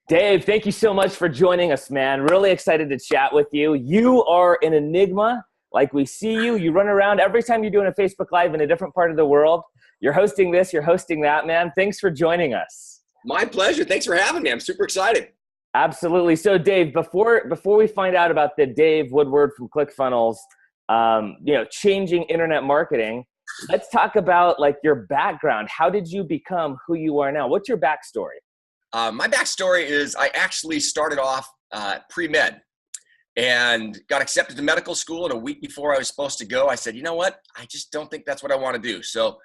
Dave, thank you so much for joining us, man. Really excited to chat with you. You are an enigma. Like we see you, you run around every time you're doing a Facebook Live in a different part of the world. You're hosting this, you're hosting that, man. Thanks for joining us. My pleasure. Thanks for having me. I'm super excited. Absolutely. So, Dave, before we find out about the Dave Woodward from ClickFunnels, changing internet marketing, let's talk about like your background. How did you become who you are now? What's your backstory? My backstory is I actually started off pre-med and got accepted to medical school. And a week before I was supposed to go, I said, you know what? I just don't think that's what I want to do. So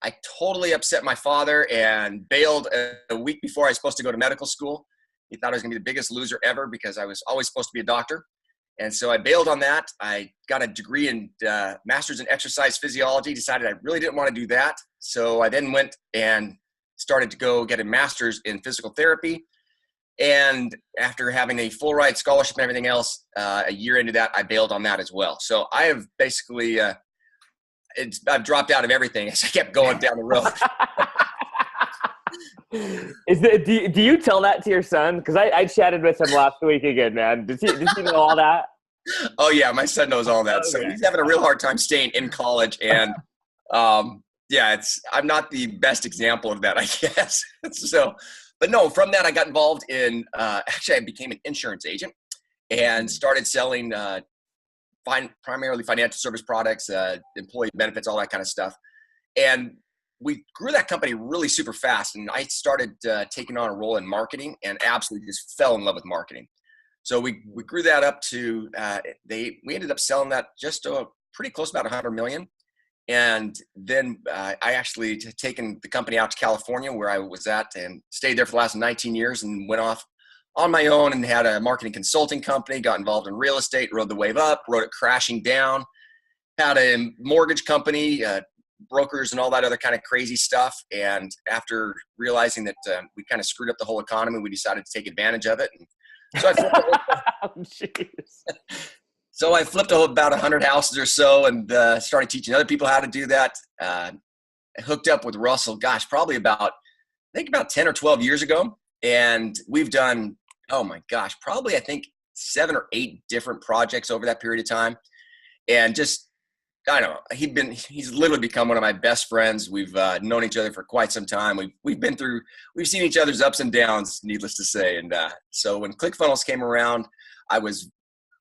I totally upset my father and bailed a week before I was supposed to go to medical school. He thought I was going to be the biggest loser ever because I was always supposed to be a doctor. And so I bailed on that. I got a degree in master's in exercise physiology, decided I really didn't want to do that. So I then went and started to go get a master's in physical therapy. And after having a full ride scholarship and everything else, a year into that, I bailed on that as well. So I have basically, I've dropped out of everything as I kept going down the road. Do you tell that to your son? Because I chatted with him last week again, man. Does he know all that? Oh yeah, my son knows all that. Okay. So he's having a real hard time staying in college, and I'm not the best example of that, I guess. But no, from that I got involved in. Actually, I became an insurance agent and started selling primarily financial service products, employee benefits, all that kind of stuff, and we grew that company really super fast, and I started taking on a role in marketing and absolutely just fell in love with marketing. So we grew that up to, we ended up selling that just pretty close to about 100 million. And then I actually taken the company out to California where I was at and stayed there for the last 19 years and went off on my own and had a marketing consulting company, got involved in real estate, rode the wave up, rode it crashing down, had a mortgage company, brokers and all that other kind of crazy stuff. And after realizing that we kind of screwed up the whole economy, we decided to take advantage of it. And so I flipped about 100 houses or so and started teaching other people how to do that. I hooked up with Russell, probably about 10 or 12 years ago. And we've done, probably I think 7 or 8 different projects over that period of time. And just, I don't know. He's literally become one of my best friends. We've known each other for quite some time. We've seen each other's ups and downs, needless to say. And so when ClickFunnels came around, I was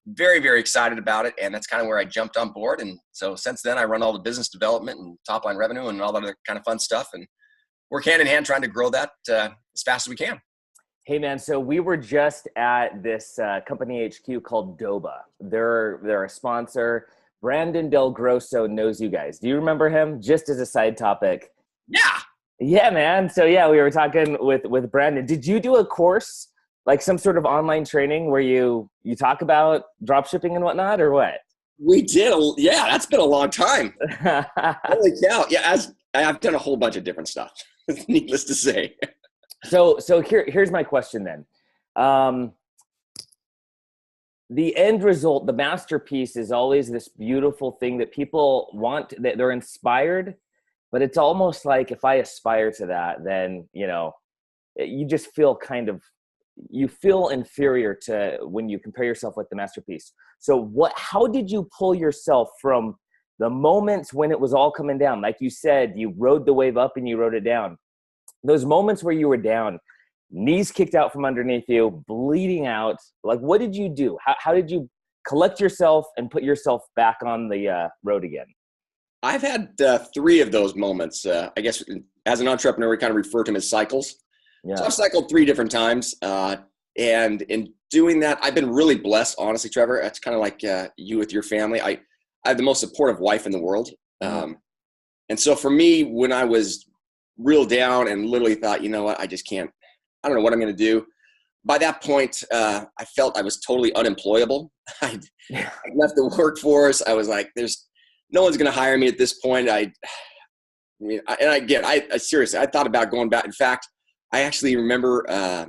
very, very excited about it. And that's kind of where I jumped on board. And so since then I run all the business development and top line revenue and all that other kind of fun stuff and work hand in hand trying to grow that as fast as we can. Hey man, so we were just at this company HQ called Doba. They're a sponsor. Brandon Del Grosso knows you guys. Do you remember him? Just as a side topic. Yeah. Yeah, man. So yeah, we were talking with Brandon. Did you do a course, like some sort of online training where you talk about drop shipping and whatnot, or what? We did. Yeah, that's been a long time. Holy cow. Yeah, I've done a whole bunch of different stuff, needless to say. So here's my question then. The end result, the masterpiece, is always this beautiful thing that people want, that they're inspired, but it's almost like if I aspire to that, then, you just feel you feel inferior to when you compare yourself with the masterpiece. So how did you pull yourself from the moments when it was all coming down? Like you said, you rode the wave up and you rode it down. Those moments where you were down, knees kicked out from underneath you, bleeding out. Like, what did you do? How did you collect yourself and put yourself back on the road again? I've had 3 of those moments. I guess as an entrepreneur, we kind of refer to them as cycles. Yeah. So I've cycled 3 different times. And in doing that, I've been really blessed, honestly, Trevor. It's kind of like you with your family. I have the most supportive wife in the world. And so for me, when I was real down and literally thought, you know what, I just can't, I don't know what I'm going to do. By that point, I felt I was totally unemployable. I left the workforce. I was like, no one's going to hire me at this point. Seriously, I thought about going back. In fact, I actually remember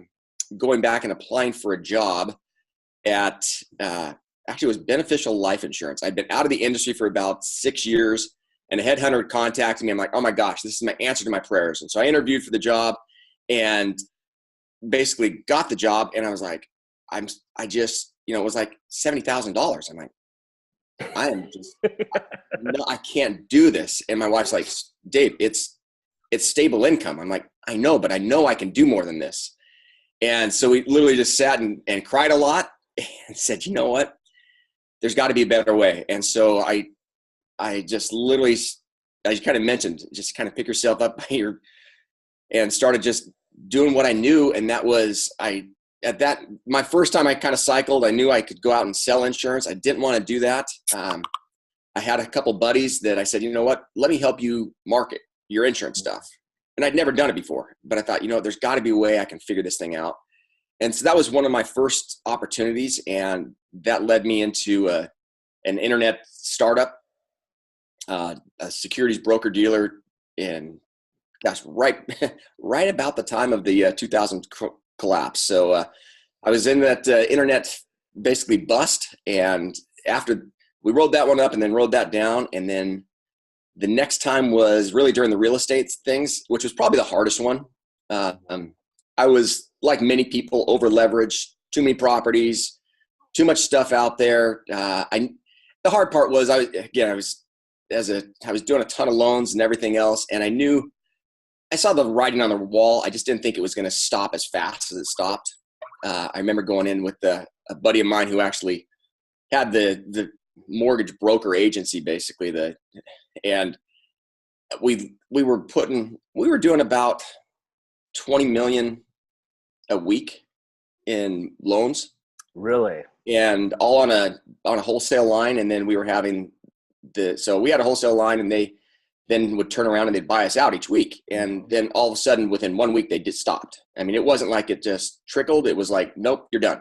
going back and applying for a job at, actually it was beneficial life insurance. I'd been out of the industry for about 6 years, and a headhunter contacted me. I'm like, oh my gosh, this is my answer to my prayers. And so I interviewed for the job, and basically got the job, and I was like, I just, it was like $70,000. I'm like, I am just, no, I can't do this. And my wife's like, Dave, it's stable income. I'm like, I know, but I know I can do more than this. And so we literally just sat and cried a lot and said, you know what, there's got to be a better way. And so I just literally, as you kind of mentioned, just kind of pick yourself up by your, and started just doing what I knew. And that was, my first time I kind of cycled, I knew I could go out and sell insurance. I didn't want to do that. I had a couple buddies that I said, you know what, let me help you market your insurance stuff. And I'd never done it before, but I thought, there's got to be a way I can figure this thing out. And so that was one of my first opportunities. And that led me into an internet startup, a securities broker dealer in, right about the time of the 2000 collapse. So I was in that internet basically bust. And after we rolled that one up and then rolled that down, and then the next time was really during the real estate things, which was probably the hardest one. I was, like many people, over leveraged, too many properties, too much stuff out there. The hard part was I was doing a ton of loans and everything else, and I saw the writing on the wall. I just didn't think it was going to stop as fast as it stopped. I remember going in with a buddy of mine who actually had the mortgage broker agency, basically, and we were doing about 20 million a week in loans. Really? And all on a wholesale line. And then we were having so we had a wholesale line, and they then would turn around and they'd buy us out each week. And then all of a sudden, within 1 week, they just stopped. I mean, it wasn't like it just trickled. It was like, nope, you're done.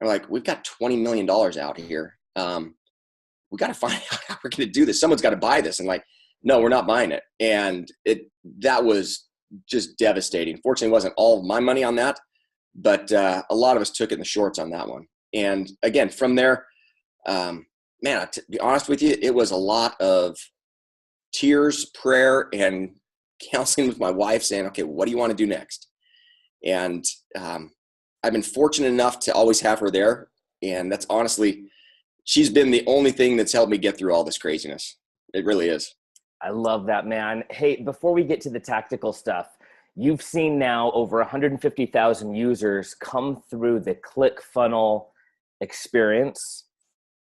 We're like, we've got $20 million out here. We got to find out how we're going to do this. Someone's got to buy this. And like, no, we're not buying it. And that was just devastating. Fortunately, it wasn't all of my money on that, but a lot of us took it in the shorts on that one. And again, from there, man, to be honest with you, it was a lot of tears, prayer, and counseling with my wife, saying, okay, what do you want to do next? And I've been fortunate enough to always have her there. And that's honestly, she's been the only thing that's helped me get through all this craziness. It really is. I love that, man. Hey, before we get to the tactical stuff, you've seen now over 150,000 users come through the ClickFunnels experience.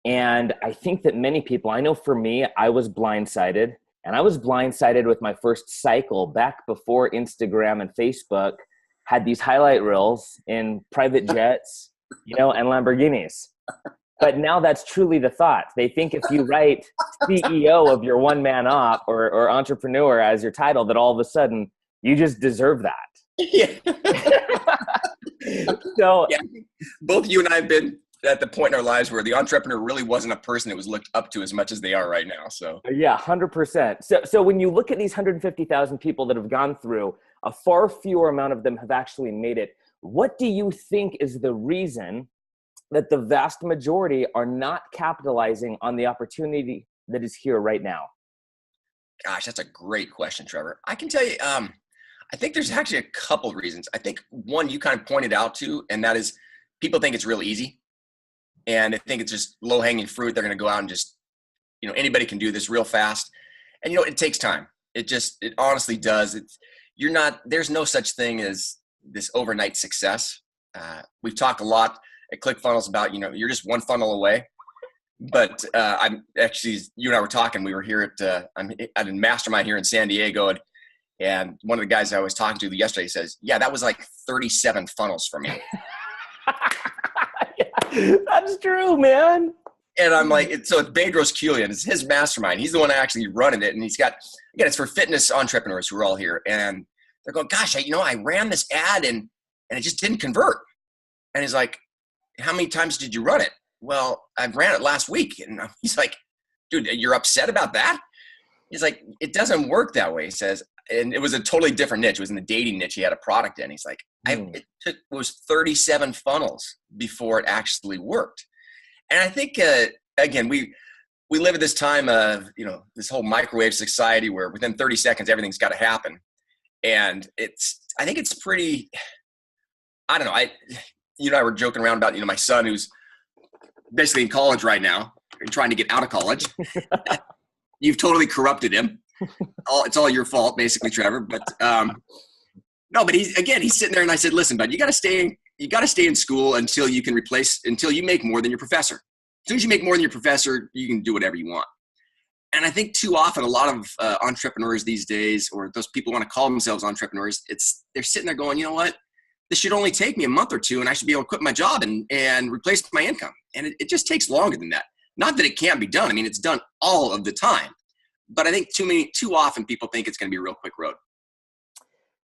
And I think that many people, I know for me, I was blindsided. And I was blindsided with my first cycle back before Instagram and Facebook had these highlight reels in private jets, and Lamborghinis. But now that's truly the thought. They think if you write CEO of your one-man op or entrepreneur as your title, that all of a sudden you just deserve that. Yeah. So yeah, both you and I have been at the point in our lives where the entrepreneur really wasn't a person that was looked up to as much as they are right now. So yeah, 100%. So when you look at these 150,000 people that have gone through, a far fewer amount of them have actually made it. What do you think is the reason that the vast majority are not capitalizing on the opportunity that is here right now? Gosh, that's a great question, Trevor. I can tell you, I think there's actually a couple of reasons. I think one you kind of pointed out to, and that is people think it's real easy. And they think it's just low hanging fruit. They're going to go out and just, anybody can do this real fast. And, it takes time. It honestly does. There's no such thing as this overnight success. We've talked a lot at ClickFunnels about, you're just one funnel away. But I'm actually, you and I were talking, we were here I'm at a mastermind here in San Diego. And one of the guys I was talking to yesterday says, yeah, that was like 37 funnels for me. Yeah, that's true, man. And I'm like, so it's Bedros Keuilian. It's his mastermind. He's the one actually running it. And he's got, again, it's for fitness entrepreneurs who are all here. And they're going, gosh, I ran this ad and it just didn't convert. And he's like, how many times did you run it? Well, I ran it last week. And he's like, dude, you're upset about that? He's like, it doesn't work that way. He says, and it was a totally different niche. It was in the dating niche. He had a product in. He's like, it was 37 funnels before it actually worked. And I think, again, we live at this time of, this whole microwave society where within 30 seconds, everything's got to happen. And I think it's pretty I don't know. You and I were joking around about, my son who's basically in college right now and trying to get out of college. You've totally corrupted him. It's all your fault, basically, Trevor. But no, but he's sitting there, and I said, listen, bud, you got to stay in school until you make more than your professor. As soon as you make more than your professor, you can do whatever you want. And I think too often a lot of entrepreneurs these days, or those people want to call themselves entrepreneurs, they're sitting there going, you know what? This should only take me a month or two, and I should be able to quit my job and replace my income. And it just takes longer than that. Not that it can't be done. I mean, it's done all of the time. But I think too often people think it's going to be a real quick road.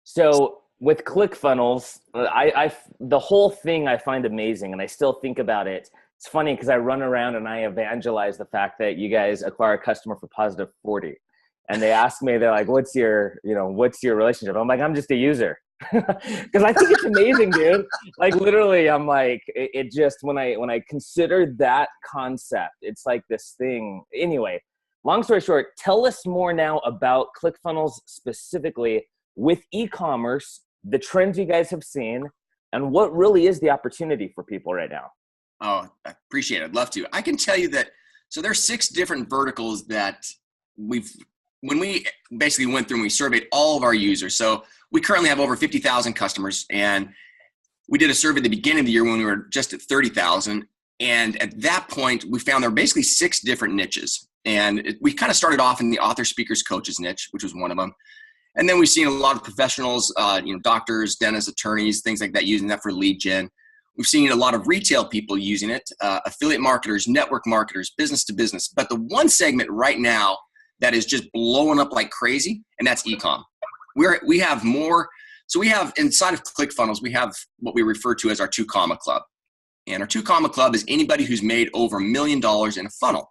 So with ClickFunnels, the whole thing I find amazing, and I still think about it. It's funny because I run around and I evangelize the fact that you guys acquire a customer for positive 40. And they ask me, they're like, what's your relationship? I'm like, I'm just a user. Because I think it's amazing, dude. Like literally, I'm like, it just, when I consider that concept, it's like this thing. Anyway, long story short, tell us more now about ClickFunnels specifically with e-commerce, the trends you guys have seen, and what really is the opportunity for people right now. Oh, I appreciate it. I'd love to. I can tell you that, so there's 6 different verticals that when we basically went through and we surveyed all of our users. So we currently have over 50,000 customers, and we did a survey at the beginning of the year when we were just at 30,000. And at that point, we found there were basically 6 different niches. And we kind of started off in the author, speakers, coaches niche, which was one of them. And then we've seen a lot of professionals, doctors, dentists, attorneys, things like that, using that for lead gen. We've seen a lot of retail people using it, affiliate marketers, network marketers, business to business. But the one segment right now that is just blowing up like crazy, and that's e-com. We have more. So we have, inside of ClickFunnels, we have what we refer to as our 2 Comma Club. And our 2 Comma Club is anybody who's made over $1 million in a funnel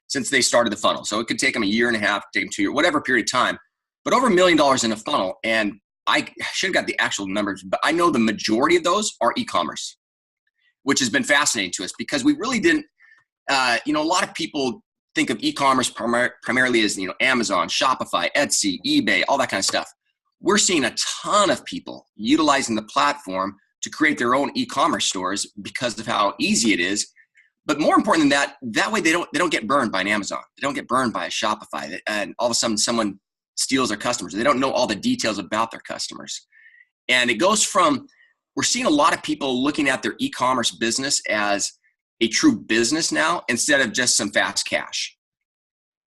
since they started the funnel. So it could take them a year and a half, take them 2 years, whatever period of time, but over $1 million in a funnel. And I should have got the actual numbers, but I know the majority of those are e-commerce, which has been fascinating to us because we really didn't, a lot of people think of e-commerce primarily as, Amazon, Shopify, Etsy, eBay, all that kind of stuff. We're seeing a ton of people utilizing the platform to create their own e-commerce stores because of how easy it is. But more important than that way they don't get burned by an Amazon. They don't get burned by a Shopify. And all of a sudden someone steals their customers. They don't know all the details about their customers. And it goes from, we're seeing a lot of people looking at their e-commerce business as a true business now instead of just some fast cash.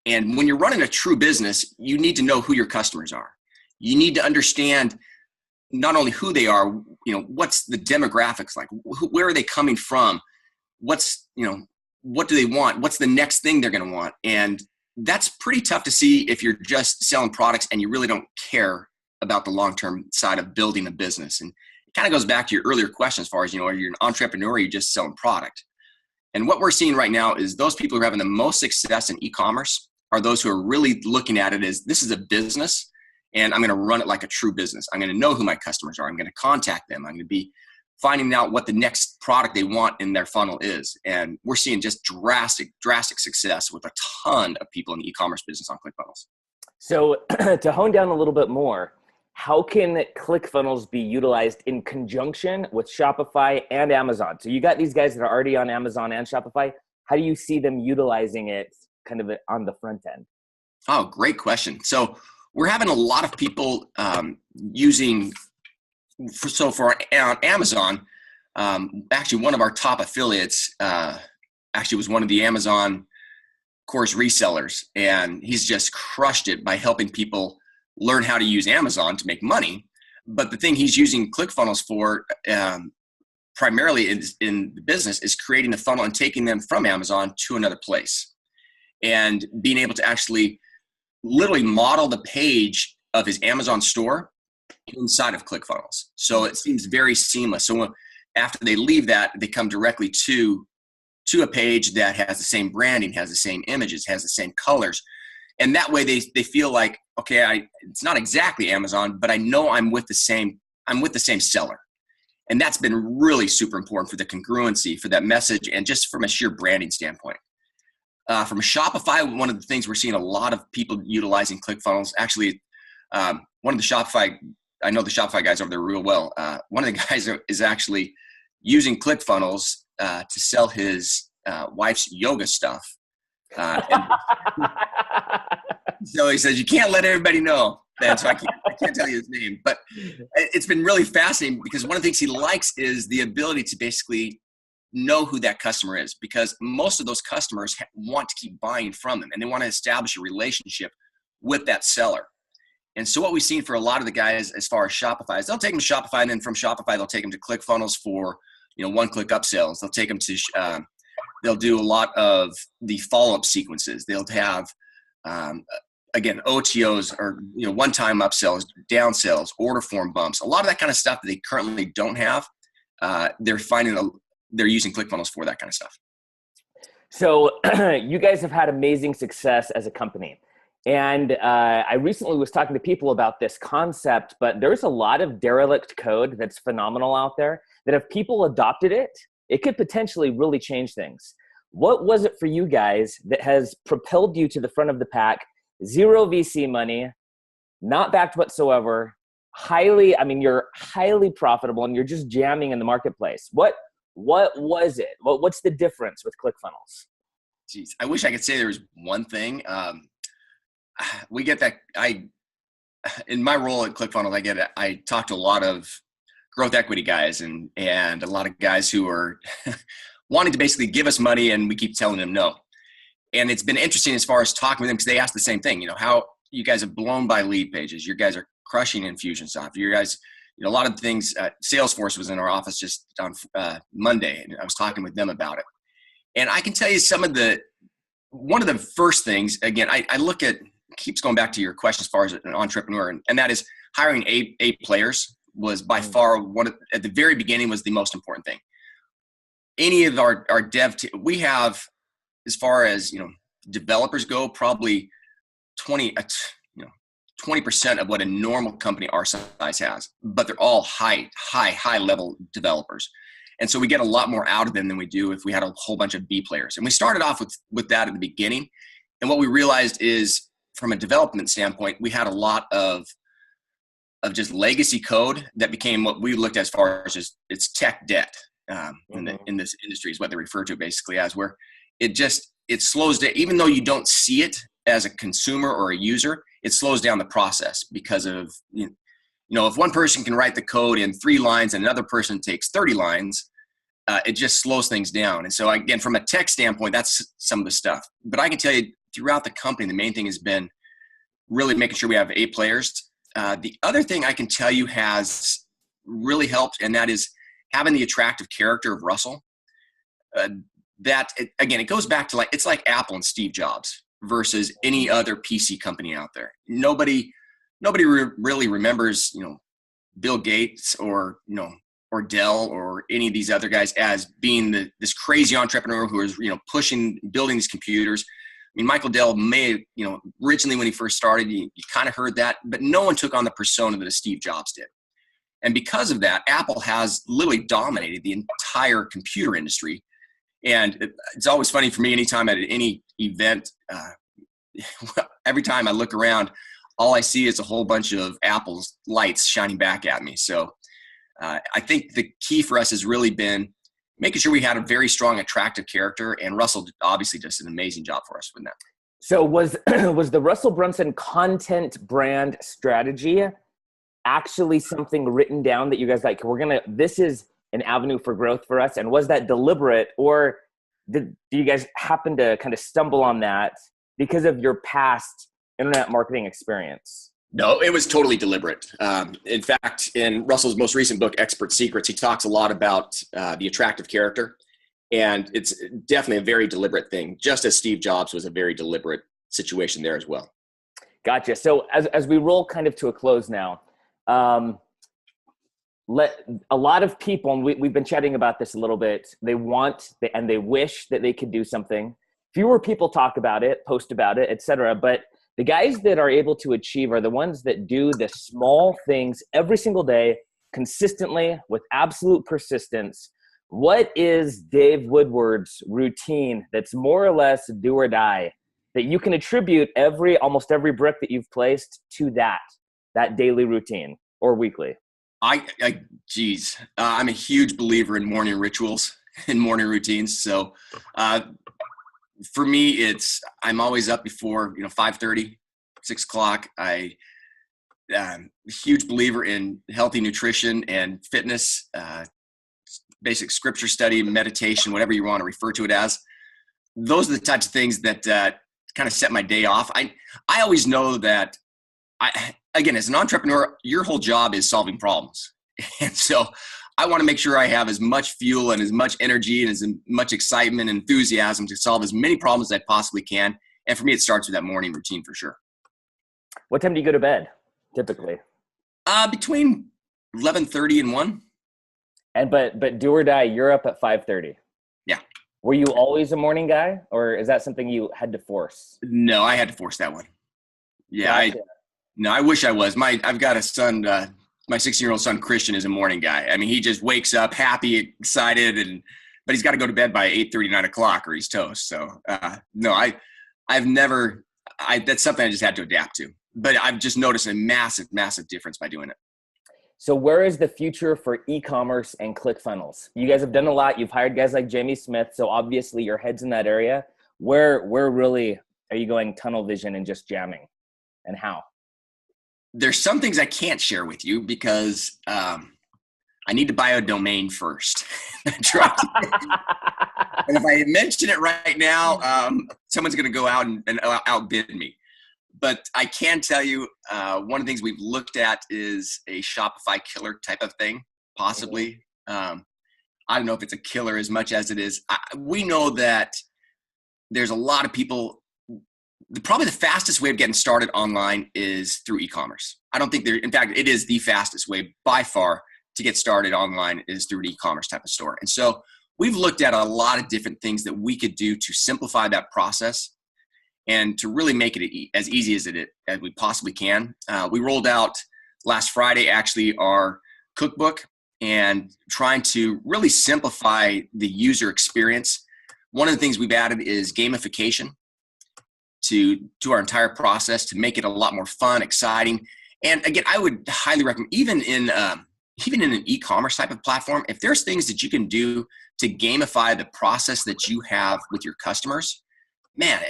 And when you're running a true business, you need to know who your customers are. You need to understand not only who they are, what's the demographics like, where are they coming from? What do they want? What's the next thing they're going to want? And that's pretty tough to see if you're just selling products and you really don't care about the long-term side of building a business. And it kind of goes back to your earlier question as far as, are you an entrepreneur or are you just selling product? And what we're seeing right now is those people who are having the most success in e-commerce are those who are really looking at it as, this is a business and I'm going to run it like a true business. I'm going to know who my customers are. I'm going to contact them. I'm going to be finding out what the next product they want in their funnel is. And we're seeing just drastic success with a ton of people in the e-commerce business on ClickFunnels. So to hone down a little bit more, how can ClickFunnels be utilized in conjunction with Shopify and Amazon? So you got these guys that are already on Amazon and Shopify. How do you see them utilizing it kind of on the front end? Oh, great question. So we're having a lot of people using, for on Amazon, actually one of our top affiliates actually was one of the Amazon course resellers, and he's just crushed it by helping people learn how to use Amazon to make money. But the thing he's using ClickFunnels for primarily in the business is creating a funnel and taking them from Amazon to another place and being able to actually literally model the page of his Amazon store inside of ClickFunnels. So it seems very seamless. So after they leave that, they come directly to a page that has the same branding, has the same images, has the same colors. And that way they feel like, okay, it's not exactly Amazon, but I know I'm with the same seller. And that's been really super important for the congruency, for that message, and just from a sheer branding standpoint. From Shopify, one of the things we're seeing a lot of people utilizing ClickFunnels, actually, one of the Shopify I know the Shopify guys over there real well. One of the guys is actually using ClickFunnels to sell his wife's yoga stuff. And so he says, you can't let everybody know. And so I can't tell you his name, but it's been really fascinating because one of the things he likes is the ability to basically know who that customer is, because most of those customers want to keep buying from them and they want to establish a relationship with that seller. And so what we've seen for a lot of the guys as far as Shopify is they'll take them to Shopify, and then from Shopify, they'll take them to ClickFunnels for, one-click upsells. They'll take them to, they'll do a lot of the follow-up sequences. They'll have, again, OTOs or, one-time upsells, downsells, order form bumps, a lot of that kind of stuff that they currently don't have. They're using ClickFunnels for that kind of stuff. So you guys have had amazing success as a company. And I recently was talking to people about this concept, but there's a lot of derelict code that's phenomenal out there that if people adopted it, it could potentially really change things. What was it for you guys that has propelled you to the front of the pack? Zero VC money, not backed whatsoever, you're highly profitable and you're just jamming in the marketplace. What was it? What's the difference with ClickFunnels? Jeez, I wish I could say there was one thing. We get that. In my role at ClickFunnels, I talk to a lot of growth equity guys and a lot of guys who are wanting to basically give us money, and we keep telling them no. And it's been interesting as far as talking with them because they ask the same thing. How you guys have blown by lead pages. You guys are crushing Infusionsoft. You guys. A lot of things, Salesforce was in our office just on Monday, and I was talking with them about it. And I can tell you one of the first things, again, I look at, keeps going back to your question as far as an entrepreneur, and that is hiring A players was by far at the very beginning was the most important thing. Any of our dev team, we have, as far as, developers go, probably 20% of what a normal company our size has, but they're all high level developers. And so we get a lot more out of them than we do if we had a whole bunch of B players. And we started off with that at the beginning. And what we realized is from a development standpoint, we had a lot of just legacy code that became what we looked at as far as just it's tech debt in this industry is what they refer to basically as, where it slows down, even though you don't see it as a consumer or a user, it slows down the process because of, if one person can write the code in 3 lines and another person takes 30 lines, it just slows things down. And so again, from a tech standpoint, that's some of the stuff. But I can tell you throughout the company, the main thing has been really making sure we have A players. The other thing I can tell you has really helped, and that is having the attractive character of Russell. It goes back to it's like Apple and Steve Jobs versus any other PC company out there. Nobody really remembers, Bill Gates or Dell or any of these other guys as being this crazy entrepreneur who is, building these computers. I mean, Michael Dell may, originally when he first started, you kind of heard that, but no one took on the persona that Steve Jobs did. And because of that, Apple has literally dominated the entire computer industry. And it's always funny for me anytime at any event, every time I look around, all I see is a whole bunch of Apple's lights shining back at me. So I think the key for us has really been making sure we had a very strong, attractive character. And Russell obviously does an amazing job for us with that. So was the Russell Brunson content brand strategy actually something written down that you guys this is an avenue for growth for us? And was that deliberate, or do you guys happen to kind of stumble on that because of your past internet marketing experience? No, it was totally deliberate. In fact, in Russell's most recent book, Expert Secrets, he talks a lot about the attractive character. And it's definitely a very deliberate thing, just as Steve Jobs was a very deliberate situation there as well. Gotcha. So as we roll kind of to a close now, a lot of people, and we've been chatting about this a little bit, they wish that they could do something. Fewer people talk about it, post about it, etc. But the guys that are able to achieve are the ones that do the small things every single day, consistently, with absolute persistence. What is Dave Woodward's routine that's more or less do or die that you can attribute almost every brick that you've placed to that daily routine? or weekly? I'm a huge believer in morning rituals and morning routines. So for me, I'm always up before 5:30, 6 o'clock. I'm a huge believer in healthy nutrition and fitness, basic scripture study, meditation, whatever you want to refer to it as. Those are the types of things that kind of set my day off. I always know that again, as an entrepreneur, your whole job is solving problems. And so I want to make sure I have as much fuel and as much energy and as much excitement and enthusiasm to solve as many problems as I possibly can. And for me, it starts with that morning routine for sure. What time do you go to bed typically? Between 11:30 and 1. And but do or die, you're up at 5:30. Yeah. Were you always a morning guy, or is that something you had to force? No, I had to force that one. Yeah, Gotcha. I wish I was. I've got a son. My 16-year-old son Christian is a morning guy. I mean, he just wakes up happy, excited, but he's got to go to bed by 8:30, 9 o'clock, or he's toast. So no, I've never. That's something I just had to adapt to. But I've just noticed a massive, massive difference by doing it. So where is the future for e-commerce and ClickFunnels? You guys have done a lot. You've hired guys like Jamie Smith. So obviously your head's in that area. Where really are you going tunnel vision and just jamming, and how? There's some things I can't share with you because I need to buy a domain first. And if I mention it right now, someone's going to go out and outbid me. But I can tell you one of the things we've looked at is a Shopify killer type of thing, possibly. I don't know if it's a killer as much as it is. We know that there's a lot of people. Probably the fastest way of getting started online is through e-commerce. I don't think in fact, it is the fastest way by far to get started online is through an e-commerce type of store. And so we've looked at a lot of different things that we could do to simplify that process and to really make it as easy as we possibly can. We rolled out last Friday, actually, our cookbook and trying to really simplify the user experience. One of the things we've added is gamification to our entire process to make it a lot more fun, exciting. And again, I would highly recommend, even in an e-commerce type of platform, if there's things that you can do to gamify the process that you have with your customers, man,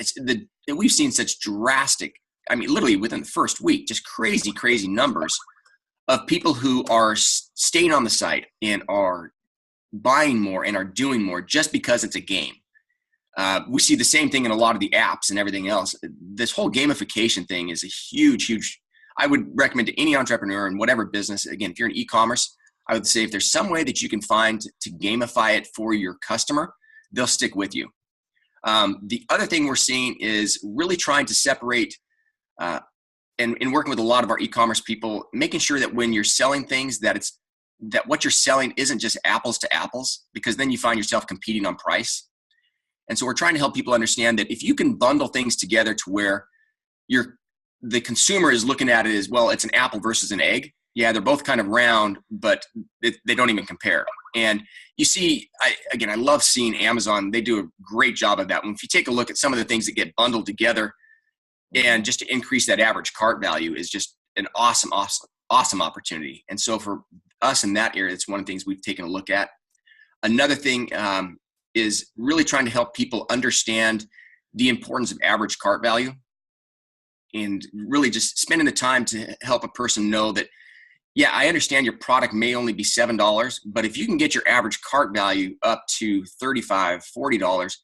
we've seen such drastic, I mean, literally within the first week, just crazy numbers of people who are staying on the site and are buying more and are doing more just because it's a game. We see the same thing in a lot of the apps and everything else. This whole gamification thing is a huge, I would recommend to any entrepreneur in whatever business. Again, if you're in e-commerce, I would say if there's some way that you can find to gamify it for your customer, they'll stick with you. The other thing we're seeing is really trying to separate and working with a lot of our e-commerce people, making sure that when you're selling things that what you're selling isn't just apples to apples, because then you find yourself competing on price. And so we're trying to help people understand that if you can bundle things together to where the consumer is looking at it as, well, it's an apple versus an egg. Yeah, they're both kind of round, but they don't even compare. And you see, I love seeing Amazon. They do a great job of that. And if you take a look at some of the things that get bundled together and just to increase that average cart value is just an awesome opportunity. And so for us in that area, it's one of the things we've taken a look at. Another thing is really trying to help people understand the importance of average cart value and really just spending the time to help a person know that, yeah, I understand your product may only be $7, but if you can get your average cart value up to $35, $40,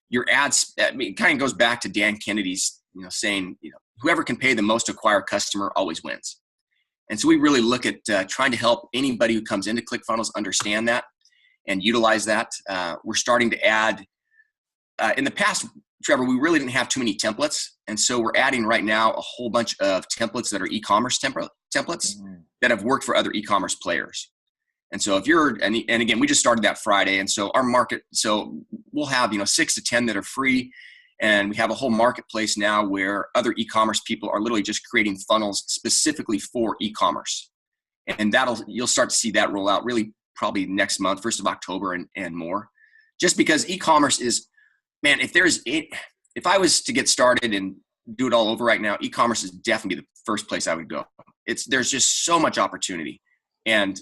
your ads, it kind of goes back to Dan Kennedy's, saying, whoever can pay the most to acquire a customer always wins. And so we really look at trying to help anybody who comes into ClickFunnels understand that and utilize that. We're starting to add, in the past, Trevor, we really didn't have too many templates. And so we're adding right now a whole bunch of templates that are e-commerce templates that have worked for other e-commerce players. And so if and again, we just started that Friday. And so our market, so we'll have, 6 to 10 that are free. And we have a whole marketplace now where other e-commerce people are literally just creating funnels specifically for e-commerce. And you'll start to see that roll out really probably next month, 1st of October and more. Just because e-commerce is, man, if I was to get started and do it all over right now, e-commerce is definitely the first place I would go. There's just so much opportunity. And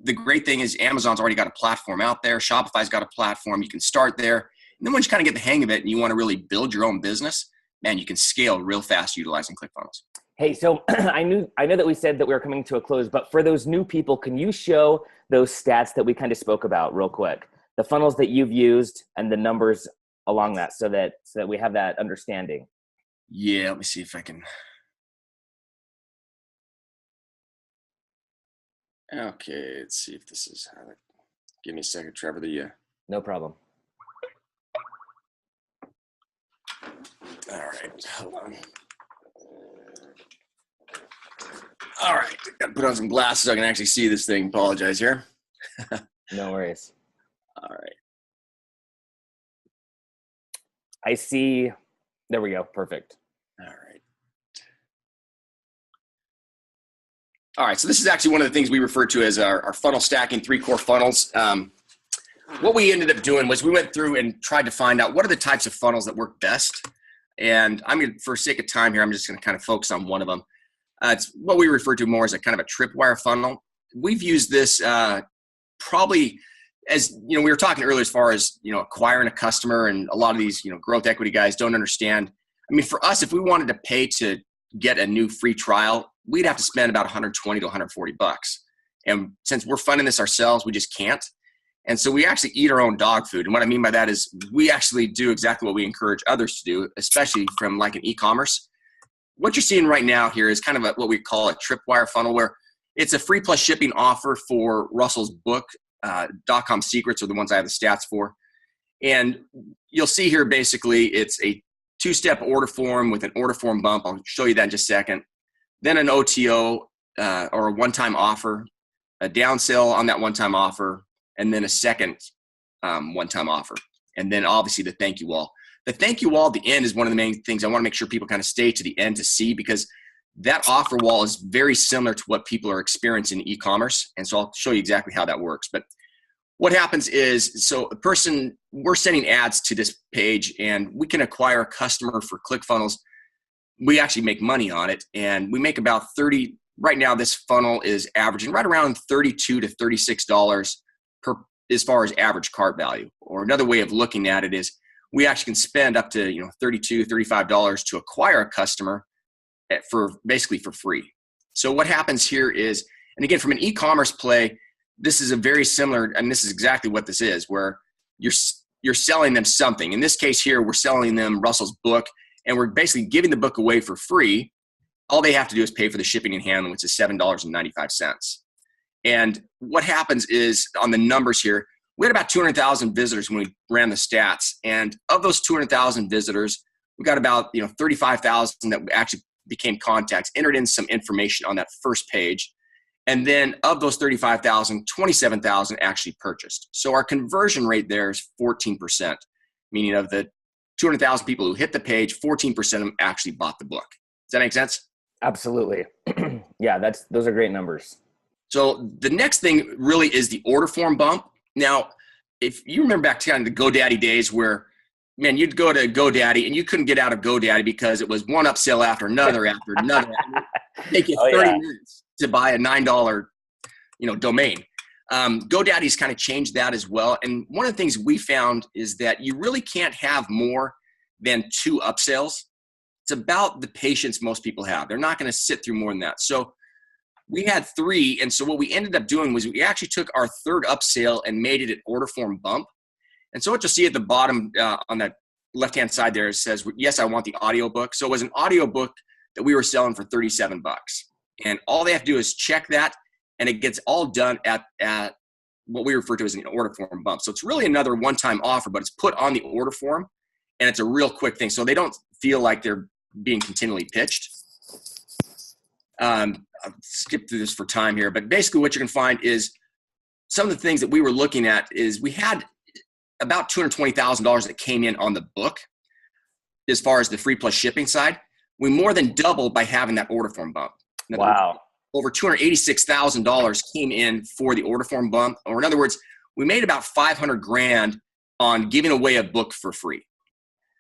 the great thing is Amazon's already got a platform out there. Shopify's got a platform. You can start there. And then once you kind of get the hang of it and you want to really build your own business, man, you can scale real fast utilizing ClickFunnels. Hey, so I know that we said that we were coming to a close, but for those new people, can you show those stats that we kind of spoke about real quick? The funnels that you've used and the numbers along that so that we have that understanding. Yeah, let me see if I can. Okay, let's see if this is how. Give me a second, Trevor. No problem. All right, hold on. All right, gotta put on some glasses so I can actually see this thing. Apologize here. No worries. All right. I see. There we go. Perfect. All right. All right, so this is actually one of the things we refer to as our funnel stacking, 3 core funnels. What we ended up doing was we went through and tried to find out what are the types of funnels that work best. And for sake of time here, I'm just going to kind of focus on one of them. It's what we refer to more as a kind of a tripwire funnel. We've used this probably as, we were talking earlier as far as, acquiring a customer, and a lot of these, growth equity guys don't understand. I mean, for us, if we wanted to pay to get a new free trial, we'd have to spend about $120 to $140. And since we're funding this ourselves, we just can't. And so we actually eat our own dog food. And what I mean by that is we actually do exactly what we encourage others to do, especially from like an e-commerce. What you're seeing right now here is kind of what we call a tripwire funnel, where it's a free plus shipping offer for Russell's book. .com secrets are the ones I have the stats for. And you'll see here, basically, it's a 2-step order form with an order form bump. I'll show you that in just a second. Then an OTO or a one-time offer, a down sell on that one-time offer, and then a second one-time offer. And then obviously the thank you wall. The thank you wall at the end is one of the main things I want to make sure people kind of stay to the end to see, because that offer wall is very similar to what people are experiencing in e-commerce. And so I'll show you exactly how that works. But what happens is, so we're sending ads to this page, and we can acquire a customer for ClickFunnels. We actually make money on it, and we make about right now this funnel is averaging right around $32 to $36 per, as far as average cart value. Or another way of looking at it is we actually can spend up to $32, $35 to acquire a customer basically for free. So what happens here is, and again, from an e-commerce play, this is a very similar, and this is exactly what this is, where you're selling them something. In this case here, we're selling them Russell's book, and we're basically giving the book away for free. All they have to do is pay for the shipping and handling, which is $7.95. And what happens is, on the numbers here, we had about 200,000 visitors when we ran the stats. And of those 200,000 visitors, we got about 35,000 that actually became contacts, entered in some information on that first page. And then of those 35,000, 27,000 actually purchased. So our conversion rate there is 14%, meaning of the 200,000 people who hit the page, 14% of them actually bought the book. Does that make sense? Absolutely. Yeah, those are great numbers. So the next thing really is the order form bump. Now, if you remember back to kind of the GoDaddy days where, man, you'd go to GoDaddy and you couldn't get out of GoDaddy because it was one upsell after another after another. Take you 30 minutes to buy a $9, domain. GoDaddy's kind of changed that as well. And one of the things we found is that you really can't have more than 2 upsells. It's about the patience most people have. They're not going to sit through more than that. So we had 3. And so what we ended up doing was we actually took our 3rd upsell and made it an order form bump. And so what you'll see at the bottom on the left-hand side there, it says, yes, I want the audiobook. So it was an audiobook that we were selling for $37. And all they have to do is check that, and it gets all done at what we refer to as an order form bump. So it's really another one-time offer, but it's put on the order form, and it's a real quick thing. So they don't feel like they're being continually pitched. I'll skip through this for time here, but basically what you can find is some of the things that we were looking at is we had about $220,000 that came in on the book as far as the free plus shipping side. We more than doubled by having that order form bump. Wow. Over $286,000 came in for the order form bump. Or in other words, we made about $500,000 on giving away a book for free.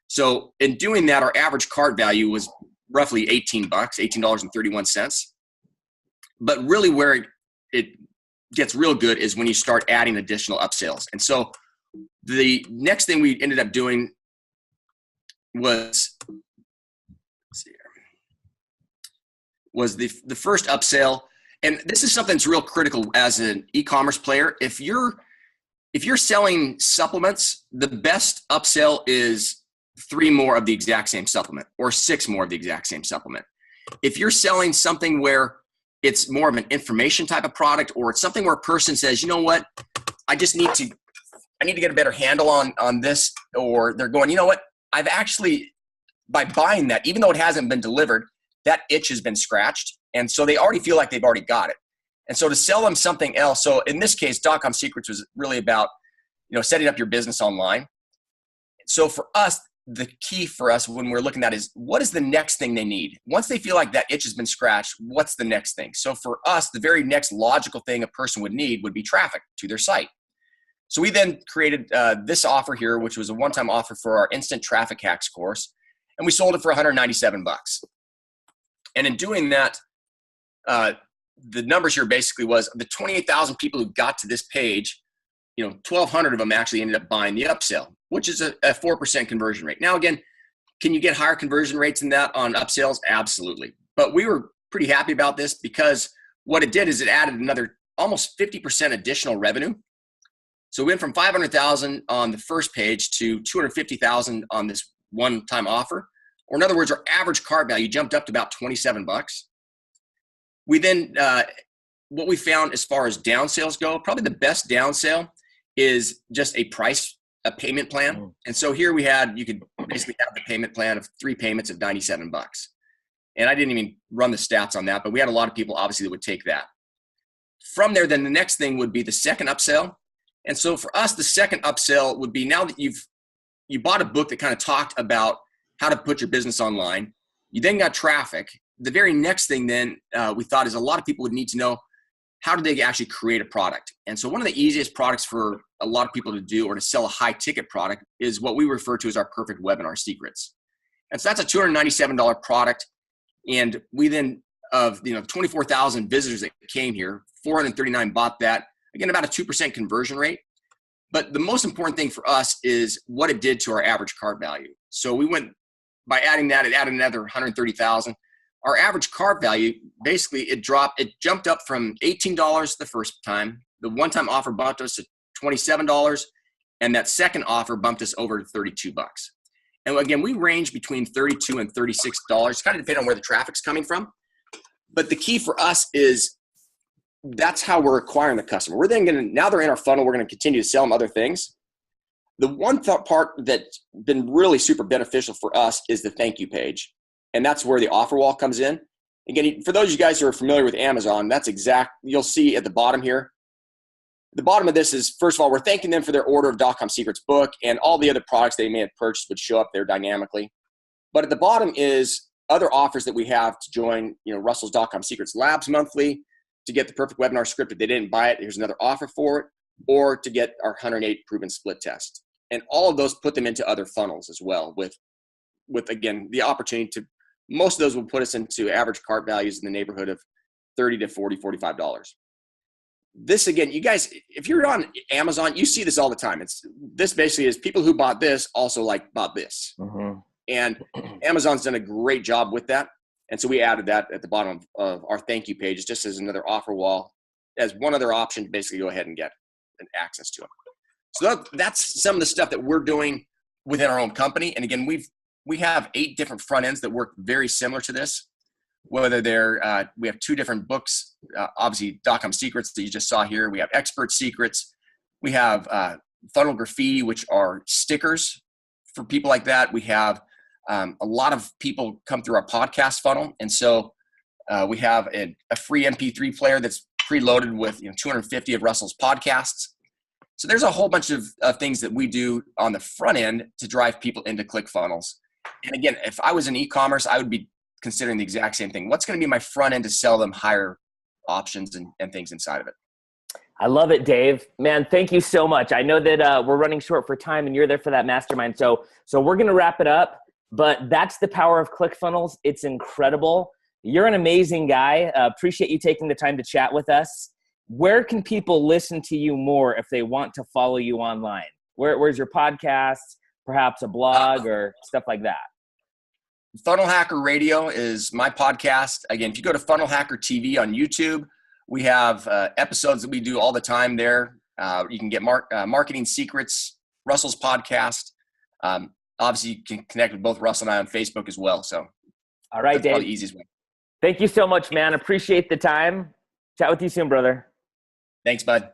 So in doing that, our average cart value was roughly $18, $18.31. But really where it gets real good is when you start adding additional upsells. And so the next thing we ended up doing was, the first upsell. And this is something that's real critical as an e-commerce player. If you're selling supplements, the best upsell is 3 more of the exact same supplement or 6 more of the exact same supplement. If you're selling something where it's more of an information type of product, or it's something where a person says, you know what, I need to get a better handle on this, or they're going, you know what, I've actually, by buying that, even though it hasn't been delivered, that itch has been scratched. And so they already feel like they've already got it. And so to sell them something else. So in this case, .com Secrets was really about, setting up your business online. So for us, the key for us when we're looking at is, what is the next thing they need? Once they feel like that itch has been scratched, what's the next thing? So for us, the very next logical thing a person would need would be traffic to their site. So we then created this offer here, which was a one-time offer for our instant traffic hacks course. And we sold it for $197. And in doing that, the numbers here basically was the 28,000 people who got to this page, 1,200 of them actually ended up buying the upsell, which is a 4% conversion rate. Now, again, can you get higher conversion rates than that on upsells? Absolutely. But we were pretty happy about this because what it did is it added another almost 50% additional revenue. So we went from 500,000 on the first page to 250,000 on this one-time offer. Or in other words, our average cart value jumped up to about $27. We then, what we found as far as down sales go, probably the best down sale is just a payment plan. And so here you could basically have the payment plan of 3 payments of $97. And I didn't even run the stats on that, but we had a lot of people obviously that would take that. From there, then the next thing would be the second upsell. And so for us, the second upsell would be, now that you bought a book that kind of talked about how to put your business online, you then got traffic. The very next thing then we thought is a lot of people would need to know, how do they actually create a product? And so one of the easiest products for a lot of people to do, or to sell a high ticket product, is what we refer to as our perfect webinar secrets. And so that's a $297 product. And we then, of 24,000 visitors that came here, 439 bought that. Again, about a 2% conversion rate. But the most important thing for us is what it did to our average cart value. So we went, by adding that, it added another 130,000. Our average cart value, basically it jumped up from $18 the first time. The one-time offer bumped us to $27, and that second offer bumped us over to $32. And again, we range between $32 and $36, kind of depending on where the traffic's coming from. But the key for us is, that's how we're acquiring the customer. We're then now they're in our funnel, we're going to continue to sell them other things. The one part that's been really super beneficial for us is the thank you page. And that's where the offer wall comes in. Again, for those of you guys who are familiar with Amazon, you'll see at the bottom here. The bottom of this is, first of all, we're thanking them for their order of .com Secrets book, and all the other products they may have purchased would show up there dynamically. But at the bottom is other offers that we have to join, Russell's .com Secrets Labs monthly, to get the perfect webinar script. If they didn't buy it, here's another offer for it, or to get our 108 proven split test. And all of those put them into other funnels as well, with again, the opportunity to, most of those will put us into average cart values in the neighborhood of $30 to $40, $45. This, again, you guys, if you're on Amazon, you see this all the time. This basically is people who bought this also bought this. Mm-hmm. And Amazon's done a great job with that. And so we added that at the bottom of our thank you page, just as another offer wall, as one other option to basically go ahead and get access to them. So that's some of the stuff that we're doing within our own company. And again, we have 8 different front ends that work very similar to this. Whether we have 2 different books, obviously .com Secrets that you just saw here. We have Expert Secrets. We have Funnel Graffiti, which are stickers for people like that. We have a lot of people come through our podcast funnel. And so we have a free MP3 player that's preloaded with 250 of Russell's podcasts. So there's a whole bunch of things that we do on the front end to drive people into ClickFunnels. And again, if I was in e-commerce, I would be considering the exact same thing. What's going to be my front end to sell them higher options and things inside of it? I love it, Dave. Man, thank you so much. I know that we're running short for time and you're there for that mastermind. So we're going to wrap it up, but that's the power of ClickFunnels. It's incredible. You're an amazing guy. Appreciate you taking the time to chat with us. Where can people listen to you more if they want to follow you online? Where's your podcast, perhaps a blog or stuff like that? Funnel Hacker Radio is my podcast. Again, if you go to Funnel Hacker TV on YouTube, we have episodes that we do all the time there. You can get marketing secrets, Russell's podcast. Obviously, you can connect with both Russell and I on Facebook as well. So, all right, that's Dave. probably the easiest way. Thank you so much, man. Appreciate the time. Chat with you soon, brother. Thanks, bud.